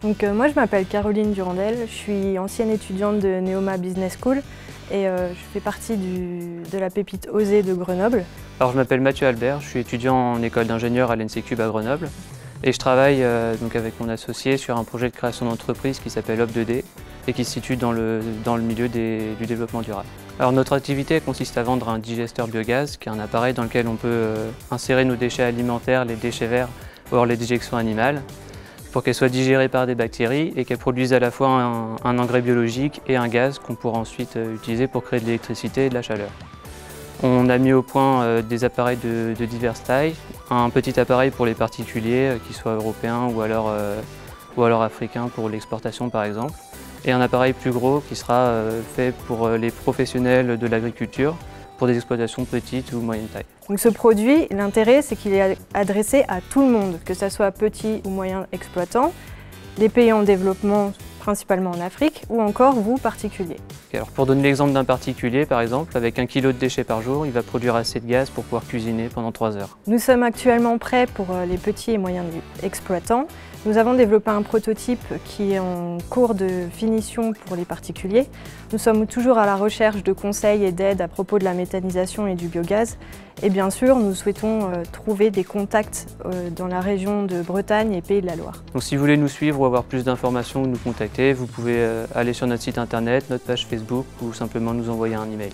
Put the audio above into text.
Moi je m'appelle Caroline Durandel, je suis ancienne étudiante de Neoma Business School et je fais partie de la pépite OSE de Grenoble. Alors je m'appelle Mathieu Albert, je suis étudiant en école d'ingénieur à l'ENSECUB à Grenoble et je travaille donc avec mon associé sur un projet de création d'entreprise qui s'appelle Hop2D et qui se situe dans le milieu du développement durable. Alors notre activité consiste à vendre un digesteur biogaz qui est un appareil dans lequel on peut insérer nos déchets alimentaires, les déchets verts ou alors les déjections animales, pour qu'elles soient digérées par des bactéries et qu'elles produisent à la fois un engrais biologique et un gaz qu'on pourra ensuite utiliser pour créer de l'électricité et de la chaleur. On a mis au point des appareils de diverses tailles, un petit appareil pour les particuliers, qu'ils soient européens ou alors africains pour l'exportation par exemple, et un appareil plus gros qui sera fait pour les professionnels de l'agriculture, pour des exploitations petites ou moyenne taille. Donc ce produit, l'intérêt c'est qu'il est adressé à tout le monde, que ce soit petit ou moyen exploitant, les pays en développement, principalement en Afrique, ou encore vous, particuliers. Alors pour donner l'exemple d'un particulier, par exemple, avec 1 kg de déchets par jour, il va produire assez de gaz pour pouvoir cuisiner pendant 3 heures. Nous sommes actuellement prêts pour les petits et moyens exploitants. Nous avons développé un prototype qui est en cours de finition pour les particuliers. Nous sommes toujours à la recherche de conseils et d'aides à propos de la méthanisation et du biogaz. Et bien sûr, nous souhaitons trouver des contacts dans la région de Bretagne et Pays de la Loire. Donc si vous voulez nous suivre ou avoir plus d'informations ou nous contacter, vous pouvez aller sur notre site internet, notre page Facebook ou simplement nous envoyer un email.